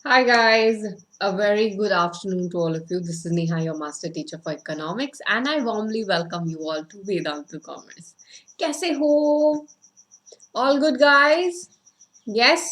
Hi guys, a very good afternoon to all of you. This is Neha, your master teacher for economics, and I warmly welcome you all to Vedantu Commerce. कैसे हो? All good guys? Yes?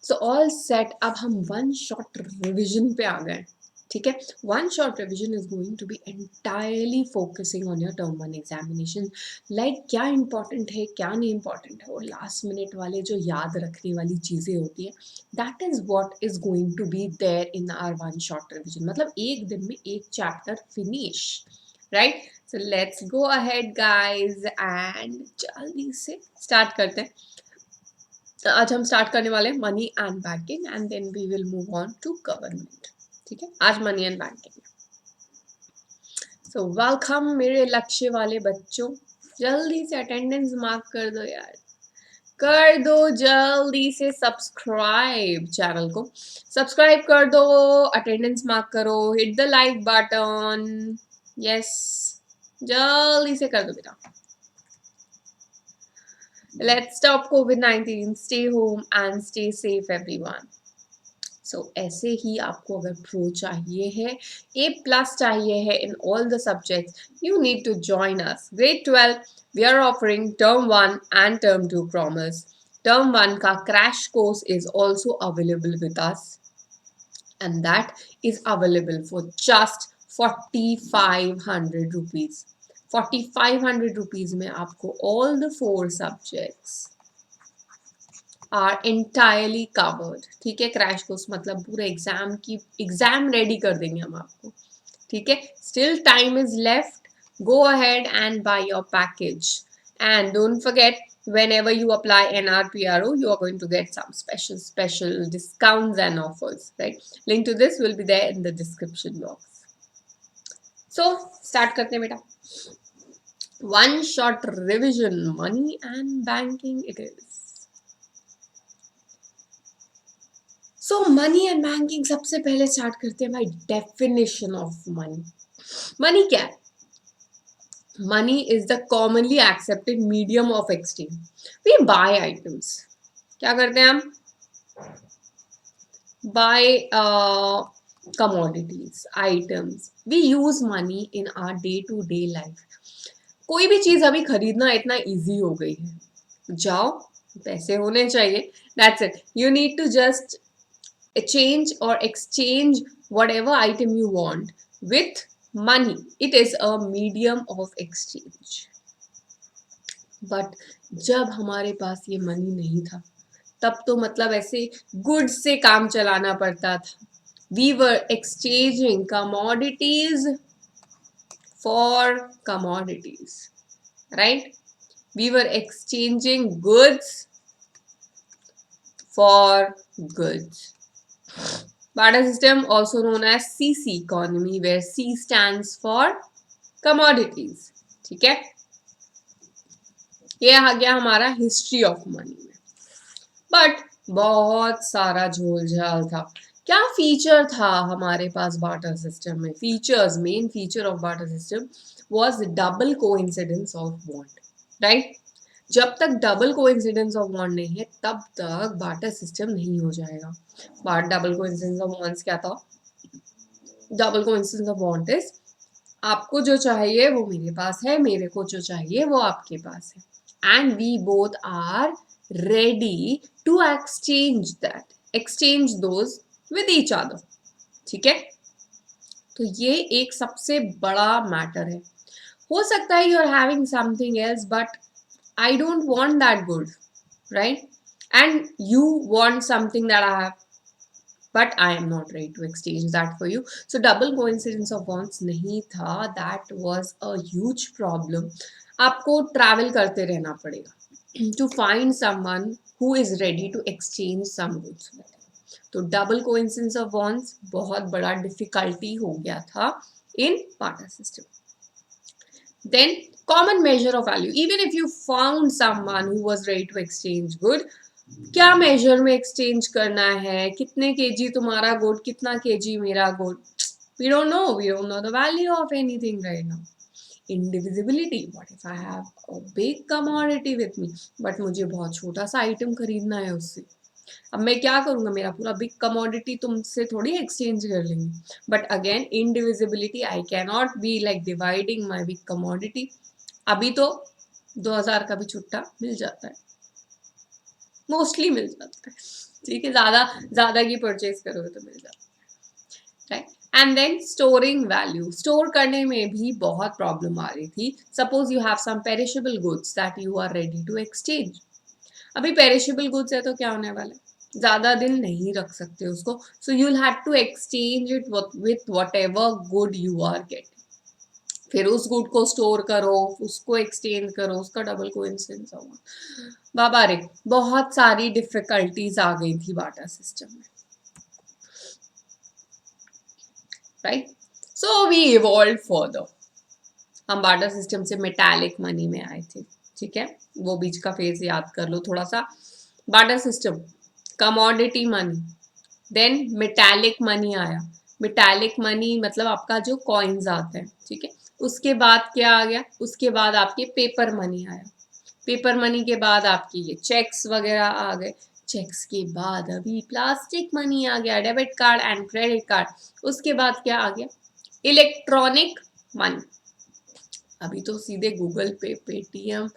So all set. अब हम one shot revision पे आ गए. ठीक है, one short revision is going to be entirely focusing on your term one examination. Like क्या important है क्या नहीं इंपॉर्टेंट है, और लास्ट मिनट वाले जो याद रखने वाली चीज़ें होती है, that is what is going to be there in our one short revision. मतलब एक दिन में एक chapter finish, right? So let's go ahead guys and जल्दी से स्टार्ट करते हैं. तो आज हम स्टार्ट करने वाले हैं money and banking and then we will move on to government. ठीक है, आज money and banking. So welcome मेरे लक्ष्य वाले बच्चों. जल्दी से अटेंडेंस मार्क कर दो यार, कर दो जल्दी से. सब्सक्राइब, चैनल को सब्सक्राइब कर दो, अटेंडेंस मार्क करो, hit the like button. Yes, जल्दी से कर दो बेटा. लेट्स स्टॉप कोविड-19, stay home and stay safe everyone. So ऐसे ही आपको अगर प्रो चाहिए है, A+ चाहिए है in all the subjects, you need to join us. Grade 12 we are offering term 1 and term 2 commerce. Term 1 का crash course is also available with us and that is available for just 4500 rupees. 4500 rupees में आपको all the 4 subjects are entirely covered. ठीक है, crash course मतलब पूरे exam ready कर देंगे हम आपको. ठीक है, still time is left. Go ahead and by your package and don't forget, whenever you apply NRPRO you are going to get some special discounts and offers, right? Link to this will be there in the description box. So start करते हैं बेटा. One shot revision, money and banking it is. So money and banking. सबसे पहले start करते हैं भाई definition of money. Money क्या है? Money is the commonly accepted medium of exchange. We buy items. क्या करते हैं हम? Buy commodities, items. We use money in our day to day life. कोई भी चीज अभी खरीदना इतना इजी हो गई है. जाओ, पैसे होने चाहिए, that's it. You need to just change or exchange whatever item you want with money. It is a medium of exchange. But जब हमारे पास ये मनी नहीं था, तब तो मतलब ऐसे गुड्स से काम चलाना पड़ता था. We were exchanging commodities for commodities, right? We were exchanging goods for goods. Barter system, also known as CC economy, where C stands for commodities. ठीक है, ये आ गया हमारा हिस्ट्री ऑफ मनी में. बट बहुत सारा झोल झाल था. क्या फीचर था हमारे पास बार्टर सिस्टम में? Features, main feature of barter system was double coincidence of bond, right? जब तक डबल कोइंसिडेंस ऑफ बॉन्ड नहीं है तब तक बार्टर सिस्टम नहीं हो जाएगा. But double coincidence of bonds क्या था? Double coincidence of bond is आपको जो चाहिए वो मेरे पास है, मेरे को जो चाहिए वो आपके पास है, and we both are ready to exchange those with each other. ठीक है, तो ये एक सबसे बड़ा मैटर है. हो सकता है you are having something else but I don't want that good, right? And you want something that I have, but I am not ready to exchange that for you. So double coincidence of bonds नहीं था. That was a huge problem. आपको travel करते रहना पड़ेगा to find someone who is ready to exchange some goods. तो double coincidence of bonds बहुत बड़ा difficulty हो गया था in barter system. Then common measure of value. Even if you found someone who was ready to exchange good, क्या measure में exchange करना है? कितने केजी तुम्हारा गुड, कितना केजी मेरा good? We don't know the value of anything right now. Indivisibility. What if I have a big commodity with me but मुझे बहुत छोटा सा आइटम खरीदना है उससे? अब मैं क्या करूंगा, मेरा पूरा बिग कमोडिटी तुमसे थोड़ी एक्सचेंज कर लेंगे. But again indivisibility, I can not be like dividing my big commodity. अभी तो 2000 का भी छुट्टा मिल जाता है, मोस्टली मिल जाता है. ठीक है, ज्यादा ज्यादा की परचेज करोगे तो मिल जाता है, right. And then storing value, store करने में भी बहुत प्रॉब्लम आ रही थी. Suppose you have some perishable goods that you are ready to exchange. अभी पेरिशेबल गुड्स है तो क्या होने वाला है, ज्यादा दिन नहीं रख सकते उसको. So you will have to exchange it with whatever good you are getting. फिर उस गुड को स्टोर करो, उसको एक्सचेंज करो, उसका डबल कोइंसिडेंस होगा. बाबा रे, बहुत सारी डिफिकल्टीज आ गई थी बाटा सिस्टम में, right. So we evolve further. हम बाटा सिस्टम से मेटालिक मनी में आए थे, ठीक है. वो बीच का फेज याद कर लो थोड़ा सा. Barter system, commodity money, then metallic money आया. मेटालिक मनी मतलब आपका जो कॉइन्स आते हैं, ठीक है. उसके बाद क्या आ गया, उसके बाद आपके पेपर मनी आया. पेपर मनी के बाद आपकी ये चेक्स वगैरह आ गए. चेक्स के बाद अभी प्लास्टिक मनी आ गया, debit card and credit card. उसके बाद क्या आ गया, इलेक्ट्रॉनिक मनी. अभी तो सीधे गूगल पे, पेटीएम,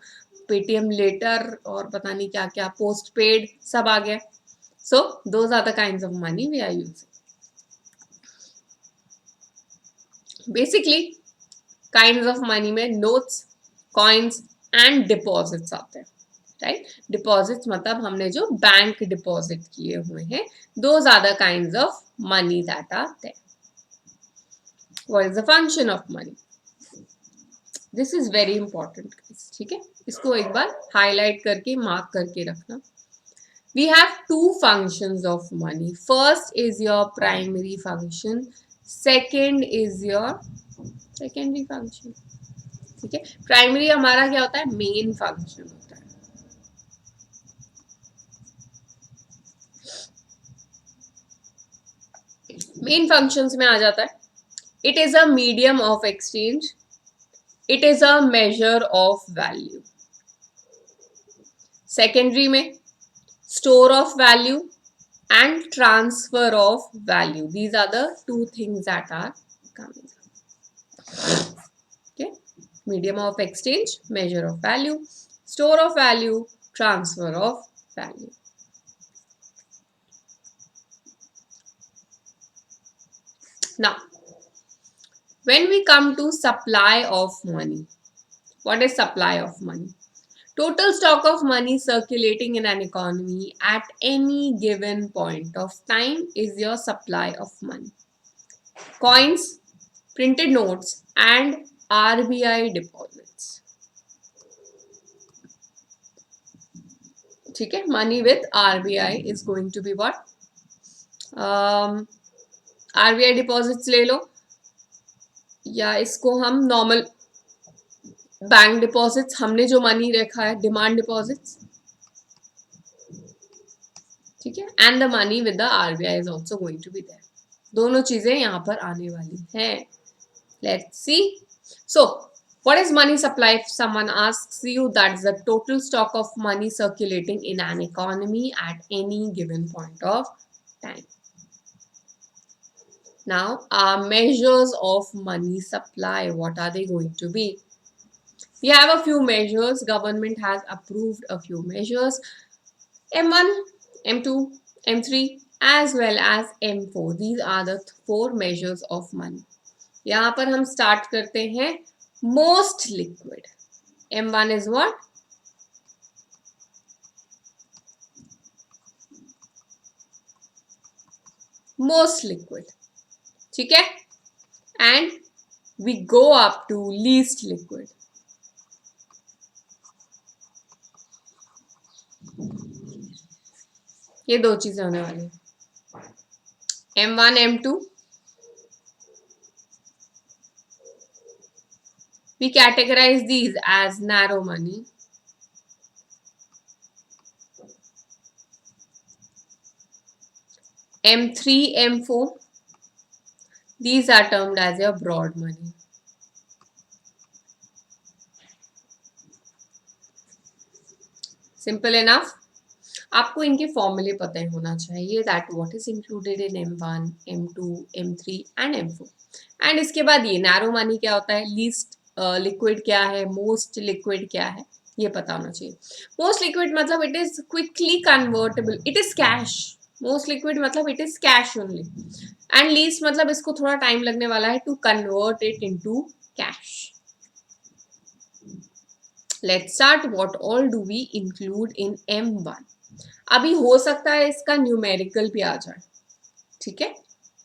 पेटीएम लेटर और पता नहीं क्या क्या, पोस्ट पेड सब आ गया. So those are the kinds of money we are using. Basically kinds of money में नोट्स, कॉइन्स एंड डिपॉजिट्स आते हैं, राइट. डिपॉजिट्स मतलब हमने जो बैंक डिपॉजिट किए हुए हैं, those are the kinds of money that are there. What is the function of money, this is very important, ठीक है. इसको एक बार हाईलाइट करके मार्क करके रखना. We have two functions of money. First is your primary function. Second is your secondary function. ठीक है. Primary हमारा क्या होता है, मेन फंक्शन होता है. मेन फंक्शंस में आ जाता है, it is a medium of exchange, it is a measure of value. Secondary में store of value and transfer of value. These are the two things that are coming. Okay, medium of exchange, measure of value, store of value, transfer of value. Now, when we come to supply of money, what is supply of money? Total stock of money circulating in an economy at any given point of time is your supply of money. Coins, printed notes and RBI deposits. ठीक है. Money with RBI is going to be what? RBI deposits ले लो, या इसको हम normal bank deposits, हमने जो money रखा है डिमांड डिपॉजिट्स, ठीक है. And the money with the RBI is also going to be there. दोनों चीजें यहाँ पर आने वाली हैं. Let's see. So what is money supply? If someone asks you, that's the total stock of money circulating in an economy at any given point of time. Now, our measures of money supply, what are they going to be? We have a few measures. Government has approved a few measures. M1, M2, M3 as well as M4. These are the 4 measures of money. यहाँ पर हम start करते हैं most liquid. M1 is what? Most liquid. ठीक है. And we go up to least liquid. ये दो चीजें होने वाली है. M1, M2. We categorize these as narrow money. M3, M4. These are termed as your broad money. Simple enough. आपको इनके फॉर्मूले पता ही होना चाहिए that what is included in M1, M2, M3 and M4। And इसके बाद ये नैरो मनी क्या होता है, लीस्ट लिक्विड क्या है, मोस्ट लिक्विड क्या है, ये पता होना चाहिए। मोस्ट लिक्विड मतलब it is quickly convertible, it is cash. Most liquid मतलब it is cash only, and least मतलब इसको थोड़ा टाइम लगने वाला है to convert it into cash. Let's start, what all do we include in M1। अभी हो सकता है इसका न्यूमेरिकल भी आ जाए, ठीक है,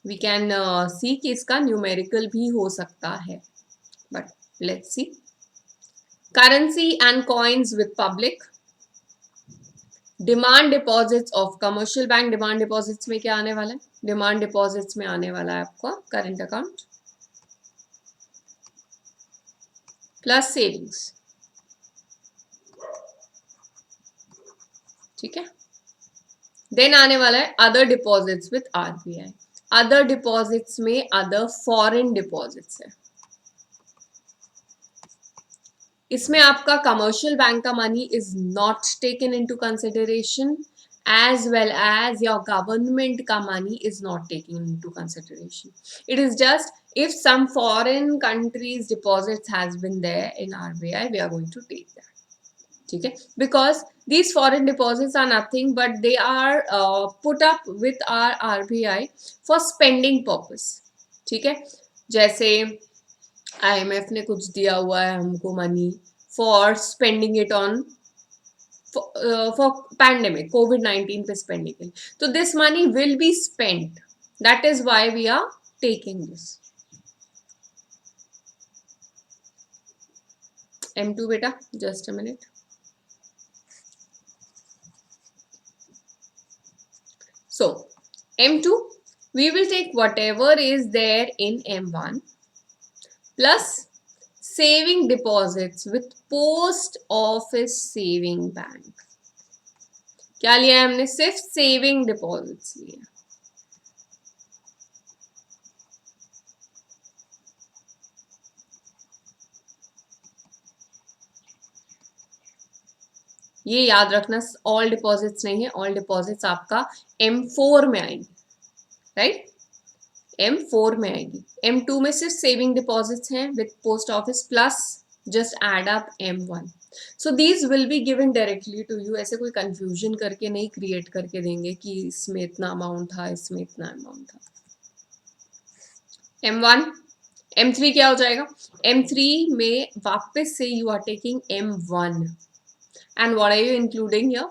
वी कैन सी कि इसका न्यूमेरिकल भी हो सकता है, but let's see. Currency and coins with public, demand deposits of commercial bank. Demand deposits में क्या आने वाला है, डिमांड डिपॉजिट्स में आने वाला है आपका करंट अकाउंट प्लस सेविंग्स, ठीक है। देन आने वाला है other deposits with RBI। Other deposits में अदर फॉरेन डिपॉजिट्स है, इसमें आपका कमर्शियल बैंक का money is not taken into consideration, as well as your government का money is not taken into consideration. It is just if some foreign countries deposits has been there in RBI, we are going to take that. ठीक है, because these foreign deposits are nothing but they are put up with our RBI for spending purpose, ठीक है। जैसे IMF ने कुछ दिया हुआ है हमको money for spending it on for pandemic COVID-19 पे स्पेंडिंग के लिए, तो this money will be spent, that is why we are taking this. M2 बेटा, just a minute. So M2, we will take whatever is there in M1 plus saving deposits with post office saving bank। क्या लिया है हमने, सिर्फ saving deposits लिए। ये याद रखना, ऑल डिपॉजिट्स नहीं है, ऑल डिपॉजिट्स आपका M4 में आएंगी, राइट, M4 में आएगी। M2 में सिर्फ सेविंग डिपॉजिट्स हैं with post office plus just add up M1। So these will be given directly to you, ऐसे कोई कंफ्यूजन करके नहीं क्रिएट करके देंगे कि इसमें इतना अमाउंट था, इसमें इतना अमाउंट था। M1, M3 क्या हो जाएगा, M3 में वापस से you are taking M1 and what are you including here,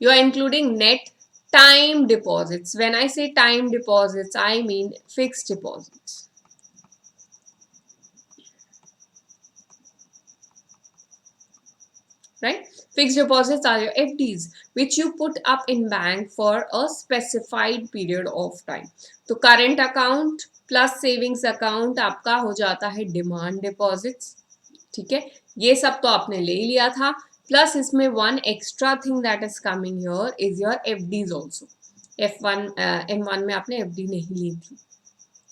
you are including net time deposits. When I say time deposits, I mean fixed deposits, right? Fixed deposits are your FDs which you put up in bank for a specified period of time. तो current account plus savings account आपका हो जाता है demand deposits, ठीक है, ये सब तो आपने ले लिया था, प्लस इसमें one extra thing that is coming here is your FDs also. M1 में आपने FD नहीं ली थी,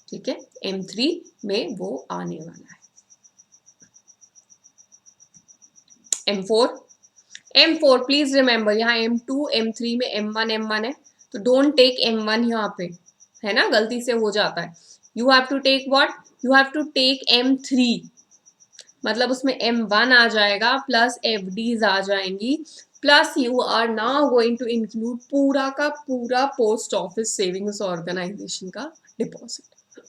ठीक है, M3 में वो आने वाला है। M4 प्लीज रिमेंबर, यहाँ M2 M3 में M1 है, तो डोंट टेक M1 यहाँ पे, है ना, गलती से हो जाता है। You have to take what, you have to take M3, मतलब उसमें M1 आ जाएगा प्लस FDs आ जाएंगी, plus you are now going to include पूरा का पूरा पोस्ट ऑफिस सेविंग्स ऑर्गेनाइजेशन का डिपॉजिट।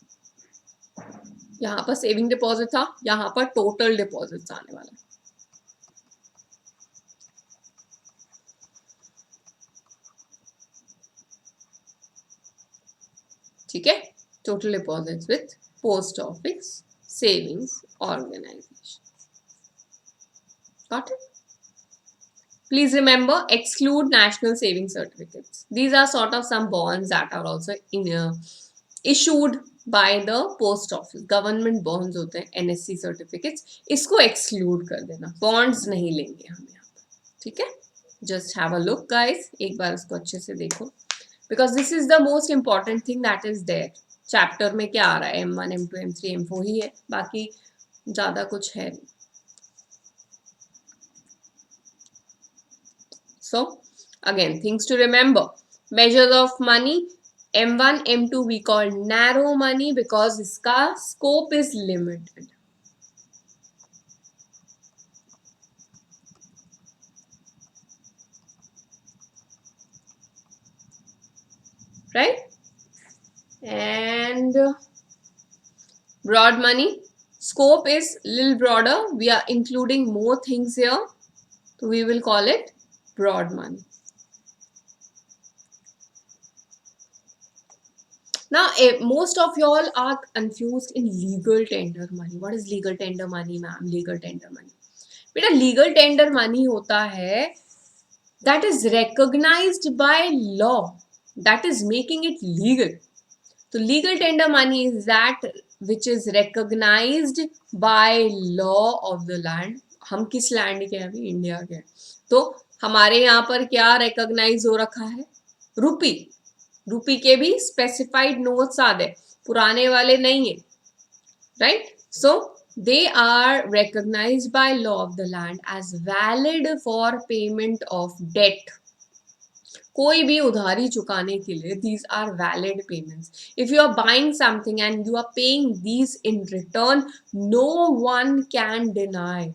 यहाँ पर सेविंग डिपॉजिट था, यहाँ पर टोटल डिपॉजिट आने वाला है, ठीक है, total deposits with post office savings organisation. Got it? Please remember, exclude national saving certificates. These are sort of some bonds that are also issued by the post office. Government bonds होते हैं, NSC certificates, इसको exclude कर देना, bonds नहीं लेंगे हम यहाँ पर, ठीक है। Just have a look guys, एक बार इसको अच्छे से देखो, because this is the most important thing that is there. Chapter में क्या आ रहा है, M1, M2, M3, M4 ही है, बाकी ज़्यादा कुछ है नहीं। So Again, things to remember. Measures of money. M1, M2 we call narrow money because iska scope is limited. Right? And broad money. Scope is little broader. We are including more things here. So we will call it broad money. Now, most of y'all are confused in legal tender money. What is legal tender money, ma'am? Legal tender money. बेटा legal tender money होता है that is recognized by law, that is making it legal. So legal tender money is that which is recognized by law of the land. हम किस land के हैं अभी? India के हैं. तो हमारे यहाँ पर क्या रिकॉग्नाइज हो रखा है? रुपी. रुपी के भी स्पेसिफाइड नोट्स आते हैं, पुराने वाले नहीं है. Right? So they are recognized by law of the land as valid for payment of debt. कोई भी उधारी चुकाने के लिए these are valid payments. If you are buying something and you are paying these in return, no one can deny.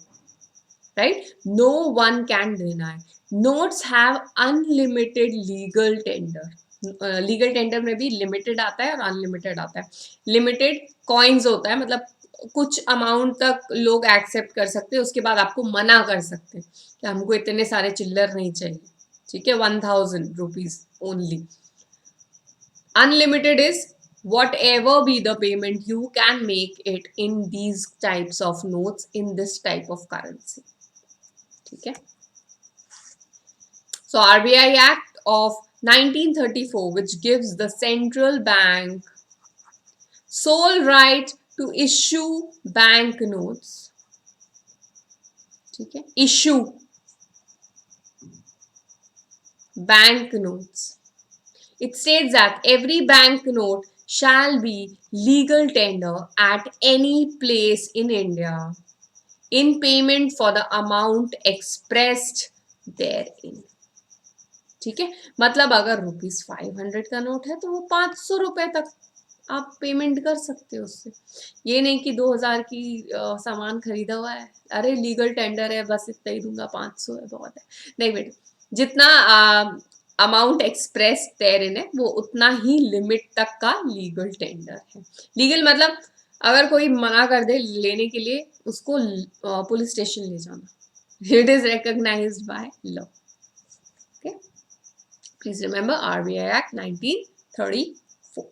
Right? No one can deny. Notes have unlimited legal tender. Legal tender में भी limited आता है और unlimited आता है. Limited coins होता है, मतलब कुछ अमाउंट तक लोग एक्सेप्ट कर सकते हैं, उसके बाद आपको मना कर सकते हैं कि हमको इतने सारे चिल्लर नहीं चाहिए. ठीक है, 1000 rupees only. Unlimited is whatever be the payment you can make it in these types of notes in this type of currency. ठीक है. So RBI Act of 1934, which gives the central bank sole right to issue bank notes. ठीक है, issue bank notes. It states that every bank note shall be legal tender at any place in India in payment for the amount expressed therein. ठीक है, मतलब अगर ₹500 का note है तो वो 500 रुपए तक आप पेमेंट कर सकते हो उससे. ये नहीं कि 2000 की सामान खरीदा हुआ है, अरे लीगल टेंडर है बस इतना ही दूंगा, 500 है बहुत है. नहीं बेटा, जितना अमाउंट एक्सप्रेस देयरिन है वो उतना ही लिमिट तक का लीगल टेंडर है. लीगल मतलब अगर कोई मना कर दे लेने के लिए, उसको पुलिस स्टेशन ले जाना. It is recognised by law. Okay, please remember RBI Act 1934.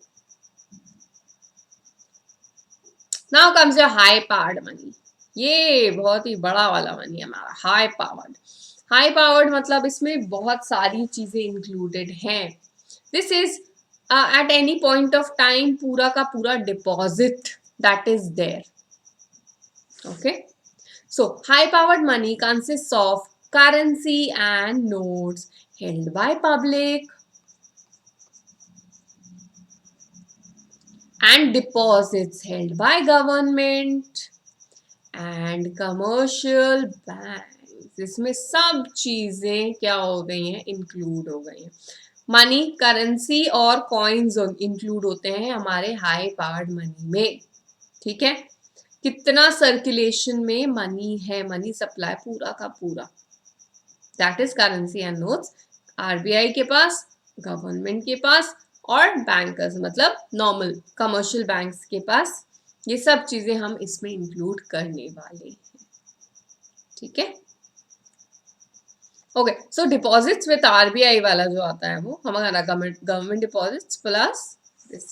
Now comes your high powered money. ये बहुत ही बड़ा वाला मनी है हमारा, हाई पावर्ड. हाई पावर्ड मतलब इसमें बहुत सारी चीजें इंक्लूडेड हैं. This is at any point of time पूरा का पूरा deposit that is there. Okay, so high powered money consist of currency and notes held by public and deposits held by government and commercial banks. इसमें सब चीजें क्या हो गई हैं? इंक्लूड हो गई हैं. मनी, करेंसी और कॉइन्स इंक्लूड होते हैं हमारे हाई पावर्ड मनी में. ठीक है, कितना सर्कुलेशन में मनी है, मनी सप्लाई पूरा का पूरा, that is currency and notes. RBI के पास, गवर्नमेंट के पास और बैंकर्स मतलब नॉर्मल कमर्शियल बैंक्स के पास. ये सब चीजें हम इसमें इंक्लूड करने वाले हैं. ठीक है, okay. So deposits with RBI वाला जो आता है वो हमारा government deposits plus this.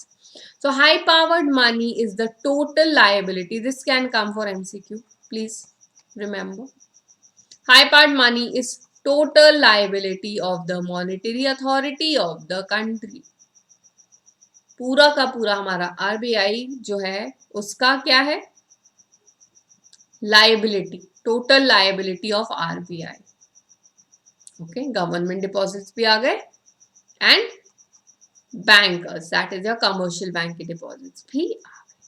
So high powered money is the total liability. This can come for MCQ, please remember. High powered money is total liability of the monetary authority of the country. पूरा का पूरा हमारा RBI जो है उसका क्या है? Liability, total liability of RBI. Okay, government deposits भी आ गए and bankers that is your commercial bank के डिपॉजिट्स भी आ गए.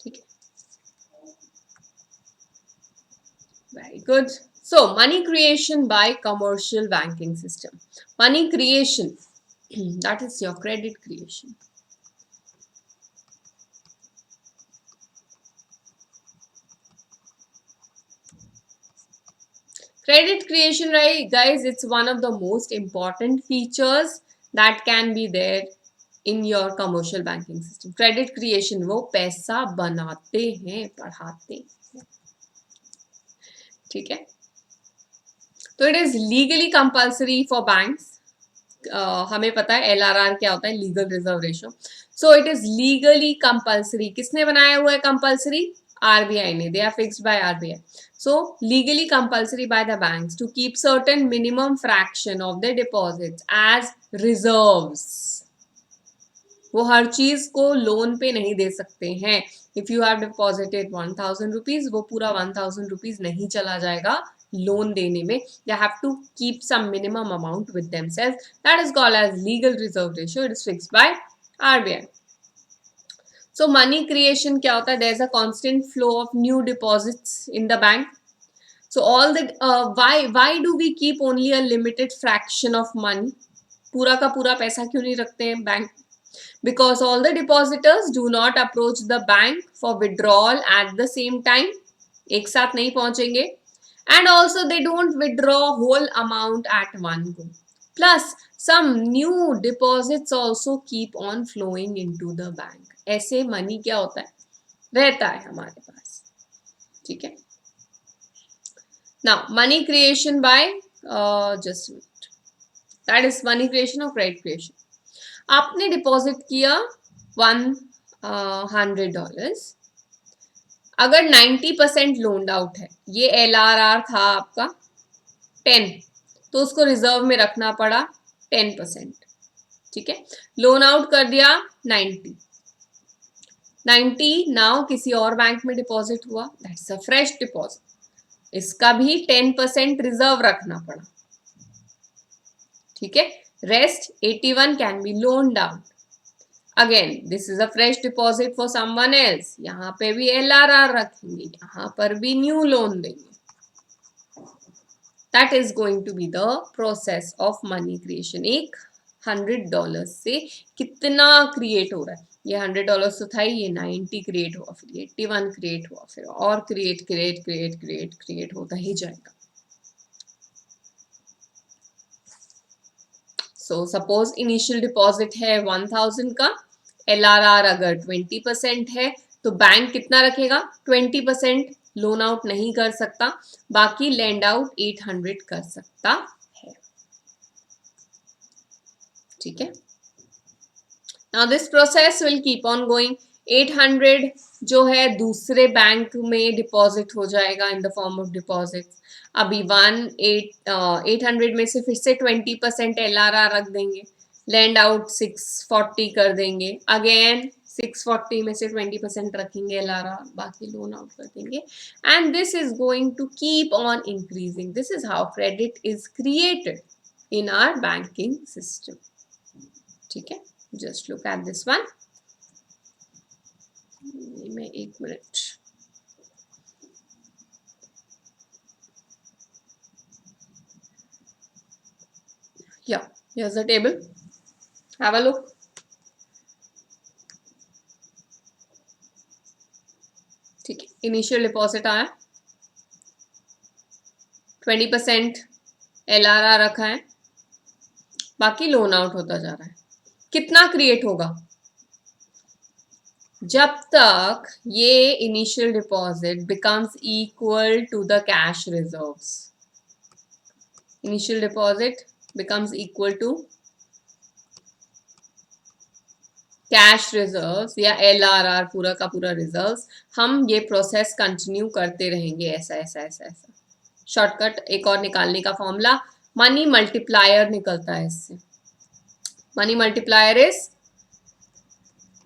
ठीक है, very good. So money creation by commercial banking system. Money creation that is your credit creation. Credit creation, right, guys, it's one of the most important features that can be there in your commercial banking system. Credit creation, वो पैसा बनाते हैं, पढ़ाते हैं, ठीक है. तो it is legally compulsory for banks. हमें पता है LRR क्या होता है, legal reserve ratio. So it is legally compulsory. किसने बनाया हुआ है कंपल्सरी? RBI ने. They are fixed by RBI. So legally compulsory by the banks to keep certain minimum fraction of their deposits as reserves. वो हर चीज को loan पे नहीं दे सकते हैं. If you have deposited 1000 rupees, वो पूरा 1000 रुपीज नहीं चला जाएगा लोन देने में. They have to keep some minimum amount with themselves. That is called as legal reserve ratio. It is fixed by RBI. So money creation क्या होता है? There is a constant flow of new deposits in the bank. So all the why do we keep only a limited fraction of money? पूरा का पूरा पैसा क्यों नहीं रखते हैं bank? Because all the depositors do not approach the bank for withdrawal at the same time. एक साथ नहीं पहुंचेंगे. And also they don't withdraw whole amount at one go. Plus some new deposits also keep on flowing into the bank. ऐसे money क्या होता है? रहता है हमारे पास, ठीक है. Now money creation by just a minute. That is money creation or credit creation. आपने डिपॉजिट किया $100. अगर 90% लोन्ड आउट है, ये LRR था आपका 10, तो उसको रिजर्व में रखना पड़ा 10%, ठीक है. लोन आउट कर दिया 90 नाउ किसी और बैंक में डिपॉजिट हुआ, दैट्स अ फ्रेश डिपॉजिट. इसका भी 10% रिजर्व रखना पड़ा, ठीक है. Rest 81 can be loaned out. Again this is a fresh deposit for someone else. यहाँ पे भी LRR रखेंगे, यहाँ पर भी न्यू लोन देंगे. That is going to be the process of money creation. एक $100 से कितना क्रिएट हो रहा है? ये $100 तो था ही, ये 90 क्रिएट हुआ, फिर 81 क्रिएट हुआ, फिर और क्रिएट होता ही जाएगा. सो सपोज इनिशियल डिपॉजिट है 1000 का, LRR अगर 20% है, तो बैंक कितना रखेगा? 20% लोन आउट नहीं कर सकता, बाकी लैंड आउट 800 कर सकता है, ठीक है. Now this process will keep on going. 800 जो है दूसरे बैंक में डिपॉजिट हो जाएगा in the form of deposit. अभी 800 में से फिर से 20% LRR रख देंगे, लैंड आउट 640 कर देंगे. अगेन 640 में से 20% रखेंगे LRR, बाकी लोन आउट कर देंगे. And this is going to keep on increasing. This is how credit is created in our banking system, ठीक है. Just look at this one. मैं एक minute. Yeah, here's the table. Have a look. ठीक है. Initial deposit आया, 20% LRR रखा है, बाकी लोन आउट होता जा रहा है. कितना क्रिएट होगा? जब तक ये initial deposit becomes equal to the cash reserves. Initial deposit becomes equal to cash reserves या LRR, पूरा का पूरा रिजर्व्स. हम ये प्रोसेस कंटिन्यू करते रहेंगे ऐसा ऐसा ऐसा ऐसा. शॉर्टकट एक और निकालने का फॉर्मूला, मनी मल्टीप्लायर निकलता है इससे. Money multiplier is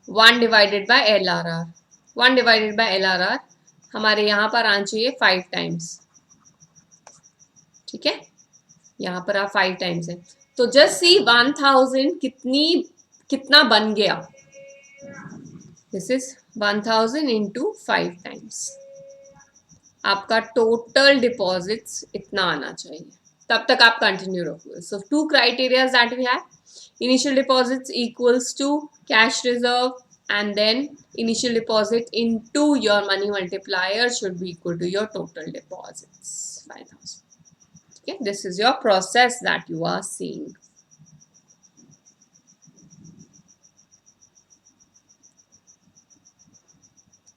1 divided by LRR. 1 divided by LRR हमारे यहाँ पर आना चाहिए 5 टाइम्स, ठीक है. यहाँ पर आप 5 टाइम्स है, तो जस्ट सी 1000 कितना बन गया. This is 1000 into 5 times. आपका टोटल डिपॉजिट्स इतना आना चाहिए, तब तक आप कंटिन्यू रखोगे. So two criteria that we have, initial deposits equals to cash reserve, and then initial deposit into your money multiplier should be equal to your total deposits 5,000. Okay, this is your process that you are seeing.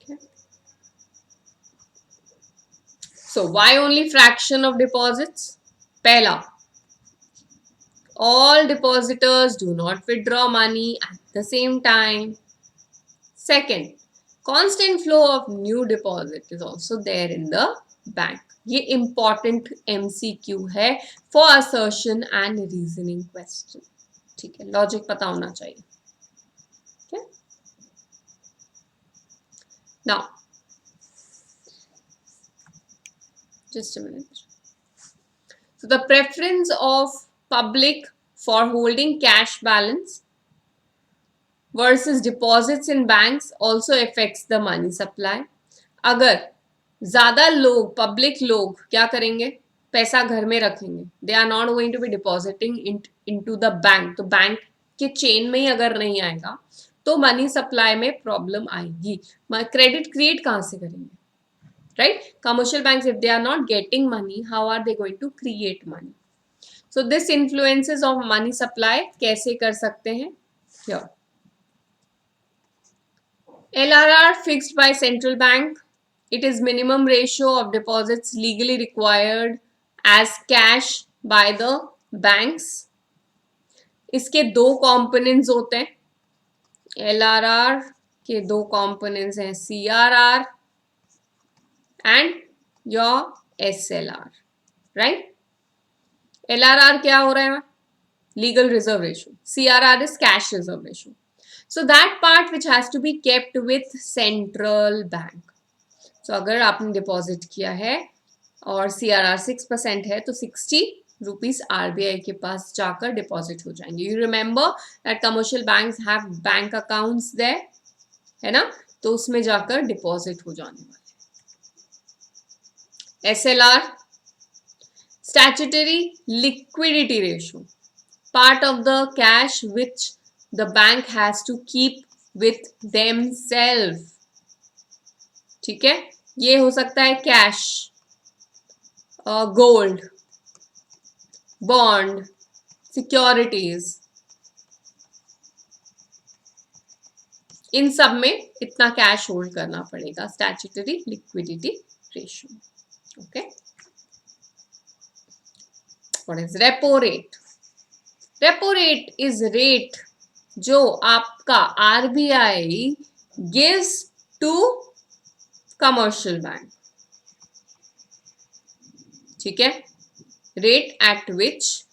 Okay, so why only fraction of deposits? Pehla, all depositors do not withdraw money at the same time. Second, constant flow of new deposit is also there in the bank. ये important MCQ है for assertion and reasoning question. ठीक है, logic पता होना चाहिए. Okay? Now, just a minute. So the preference of public for holding cash balance versus deposits in banks also affects the money supply. अगर ज्यादा लोग, public लोग क्या करेंगे, पैसा घर में रखेंगे, they are not going to be depositing into the bank, तो बैंक के चेन में ही अगर नहीं आएगा तो मनी सप्लाई में प्रॉब्लम आएगी. क्रेडिट क्रिएट कहां से करेंगे, right? Commercial banks, if they are not getting money, how are they going to create money? So this influences of money supply कैसे कर सकते हैं? Here, LRR fixed by central bank. It is minimum ratio of deposits legally required as cash by the banks. इसके दो components होते हैं. LRR के दो components हैं, CRR and your SLR, right? LRR क्या हो रहा है? Legal reserve ratio. CRR is cash reserve ratio. So that part which has to be kept with central bank. So अगर आपने डिपॉजिट किया है और CRR 6% है तो 60 रुपीज RBI के पास जाकर डिपॉजिट हो जाएंगे. You remember that commercial banks have bank accounts there, है ना, तो उसमें जाकर डिपॉजिट हो जाने वाले. SLR, statutory liquidity ratio, part of the cash which the bank has to keep with themselves. ठीक है, ये हो सकता है कैश, गोल्ड, बॉन्ड, सिक्योरिटीज, इन सब में इतना कैश होल्ड करना पड़ेगा. Statutory liquidity ratio. Okay, what is repo rate? Repo rate is rate जो आपका RBI gives to commercial bank. ठीक है, rate at which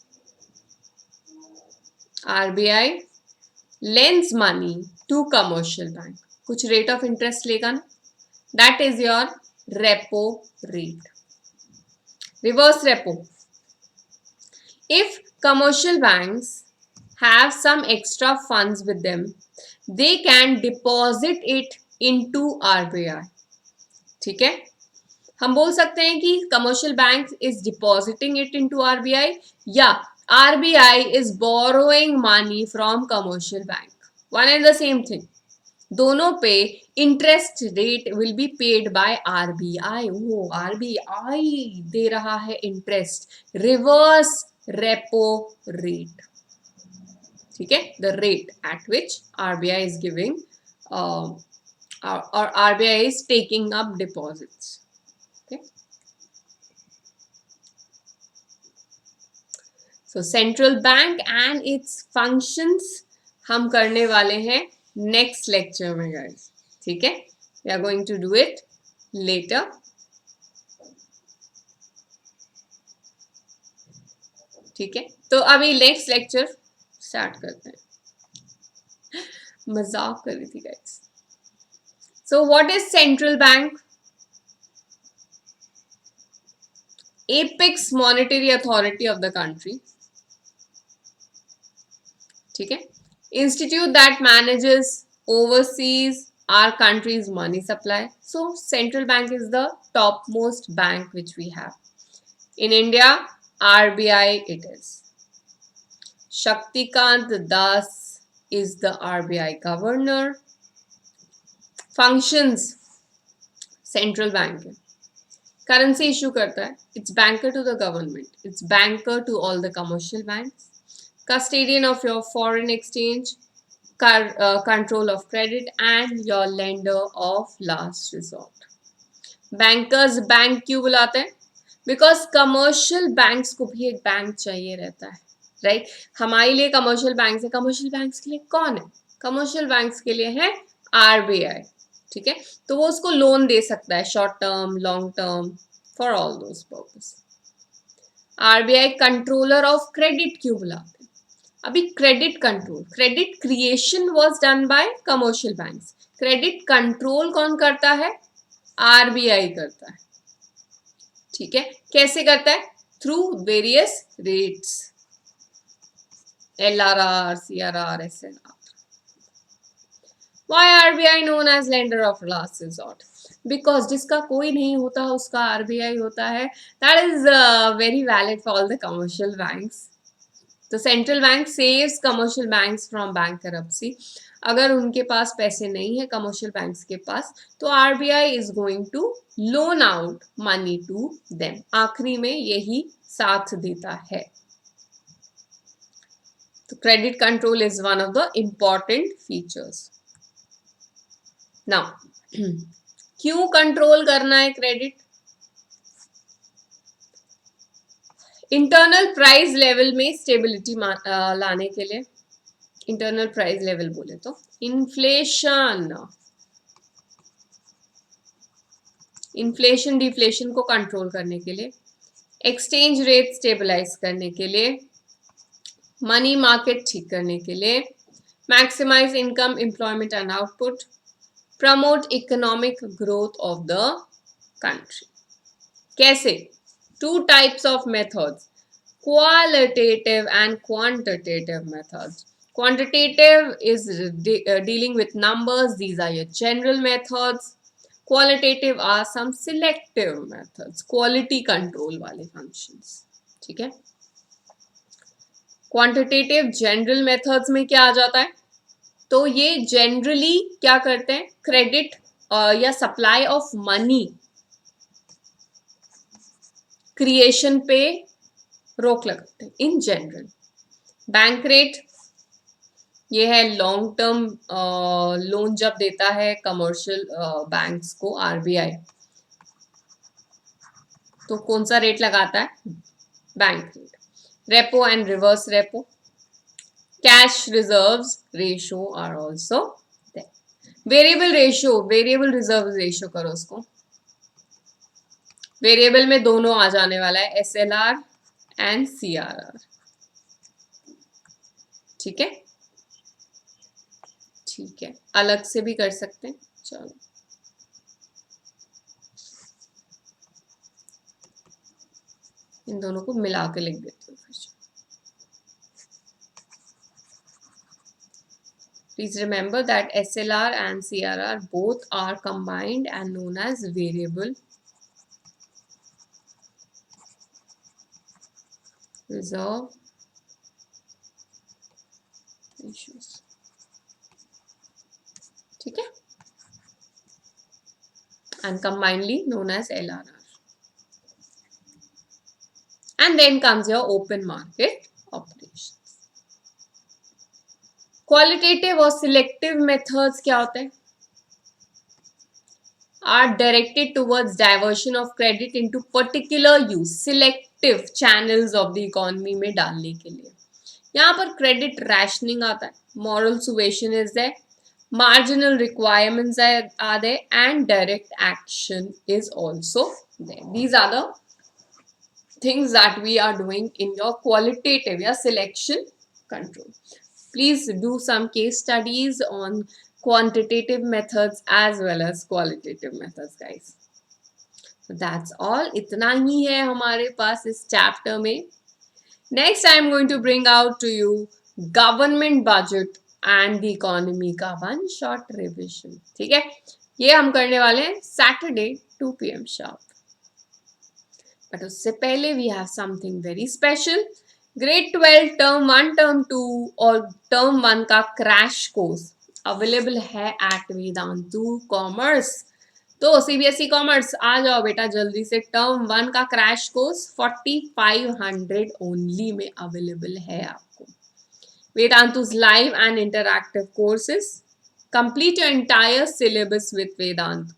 RBI lends money to commercial bank. कुछ रेट ऑफ इंटरेस्ट लेगा ना, that is your repo rate. Reverse repo, if commercial banks have some extra funds with them, they can deposit it into RBI. ठीक है, हम बोल सकते हैं कि commercial bank is depositing it into RBI या RBI is borrowing money from commercial bank. One and the same thing. दोनों पे interest rate will be paid by RBI. वो आरबीआई दे रहा है इंटरेस्ट. Reverse repo rate. ठीक है, the rate at which RBI is giving or RBI is taking up deposits. Okay, so central bank and its functions हम करने वाले हैं next lecture में guys. ठीक है, we are going to do it later. ठीक है, तो अभी next lecture start करते हैं. मजाक कर रही थी guys. So what is central bank? Apex monetary authority of the country. ठीक है, institute that manages, oversees our country's money supply. So central bank is the topmost bank which we have. In India, RBI it is. Shaktikant Das is the RBI governor. Functions central bank है. Currency issue करता है. It's banker to the government. It's banker to all the commercial banks. Custodian of your foreign exchange. Control of credit and your lender of last resort. Bankers bank क्यों बुलाते हैं? Because commercial banks को भी एक bank चाहिए रहता है, right हमारे लिए कमर्शियल बैंक है. कमर्शियल बैंक्स के लिए कौन है? कमर्शियल बैंक्स के लिए है आरबीआई. ठीक है, तो वो उसको लोन दे सकता है short term, long term, for all those purpose. RBI controller of credit क्यों बुलाते हैं? अभी credit control, credit creation was done by commercial banks. Credit control कौन करता है? आरबीआई करता है. ठीक है, कैसे करता है? Through various rates, LRR, CRR, SLR. Why RBI known as lender of last resort? Because जिसका कोई नहीं होता उसका RBI होता है. That is very valid for all the commercial banks. The central bank saves commercial banks from bankruptcy. अगर उनके पास पैसे नहीं है कमर्शियल बैंक्स के पास, तो RBI is going to loan out money to them. आखिरी में यही साथ देता है. तो credit control is one of the important features. Now क्यों कंट्रोल करना है क्रेडिट? इंटरनल प्राइस लेवल में स्टेबिलिटी लाने के लिए. इंटरनल प्राइस लेवल बोले तो इन्फ्लेशन डिफ्लेशन को कंट्रोल करने के लिए, एक्सचेंज रेट स्टेबलाइज करने के लिए, मनी मार्केट ठीक करने के लिए, maximise income, employment and output, promote economic growth of the country. कैसे? 2 types of methods, qualitative and quantitative methods. Quantitative is dealing with numbers. These are your general methods. Qualitative are some selective methods, quality control वाले functions. ठीक है, quantitative general methods में क्या आ जाता है? तो ये generally क्या करते हैं? क्रेडिट या सप्लाई ऑफ मनी क्रिएशन पे रोक लगाते हैं इन जनरल. बैंक रेट ये है लॉन्ग टर्म लोन जब देता है कमर्शियल बैंक्स को आरबीआई, तो कौन सा रेट लगाता है? Bank rate. Repo and reverse repo, cash reserves ratio are also there. Variable ratio, variable reserve ratio करो उसको. वेरिएबल में दोनों आ जाने वाला है, एसएलआर एंड सीआरआर. ठीक है, ठीक है, अलग से भी कर सकते हैं. चलो इन दोनों को मिला के लिख देती हूँ फिर. Please remember that SLR and CRR both are combined and known as variable reserve ratios. ठीक है, and combinedly known as LRR. And then comes your open market operations. Qualitative और selective methods क्या होते हैं? Are directed towards diversion of credit into particular use, selective channels of the economy में डालने के लिए. यहाँ पर credit rationing आता है, moral suasion is there, marginal requirements are there, and direct action is also there. These are the things that we are doing in your qualitative या selection control. Please do some case studies on quantitative methods as well as qualitative methods, guys. So that's all. इतना ही है हमारे पास इस chapter में. Next, I am going to bring out to you government budget and the economy का one shot revision. ठीक है, ये हम करने वाले हैं सैटरडे 2 PM शार्प। बट उससे पहले we have something very special. Grade 12 term 1 term 2 और टर्म 1 का क्रैश कोर्स अवेलेबल है एट वेदांतु कॉमर्स। तो सीबीएसई कॉमर्स आ जाओ बेटा जल्दी से। टर्म 1 का क्रैश कोर्स 4500 ओनली में अवेलेबल है आपको। Vedantu's live and interactive courses. Complete your entire syllabus with Vedantu.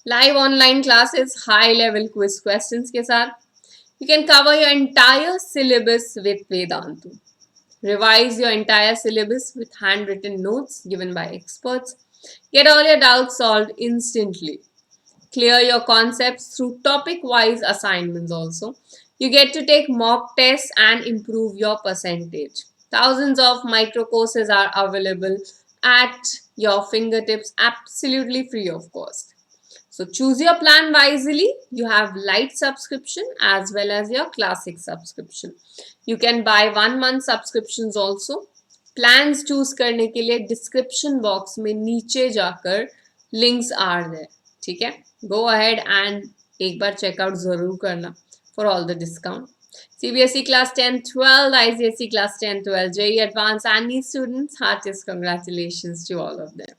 Live online classes, high level quiz questions के साथ. You can cover your entire syllabus with Vedantu. Revise your entire syllabus with handwritten notes given by experts. Get all your doubts solved instantly. Clear your concepts through topic-wise assignments also. You get to take mock tests and improve your percentage. Thousands of micro courses are available at your fingertips, absolutely free of cost. So choose your plan wisely. You have light subscription as well as your classic subscription. You can buy 1 month subscriptions also. Plans choose करने के लिए description box में नीचे जाकर links are there. ठीक है, go ahead and एक बार checkout जरूर करना for all the discount. CBSE class 10, 12, ICSE class 10, 12, JEE Advanced and NEET students, heartiest congratulations to all of them.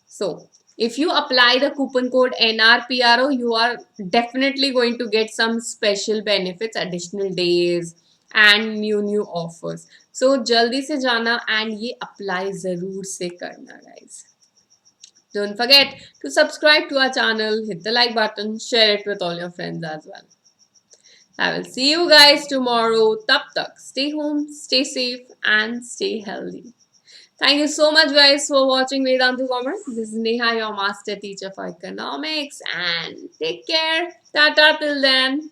So, if you apply the coupon code NRPRO, you are definitely going to get some special benefits, additional days and new offers. So, jaldi se jana and ye apply zarur se karna guys. Don't forget to subscribe to our channel, hit the like button, share it with all your friends as well. I will see you guys tomorrow. Tab tak, stay home, stay safe and stay healthy. Thank you so much guys for watching Vedantu Commerce. This is Neha, your master teacher for economics, and take care. Tata till then.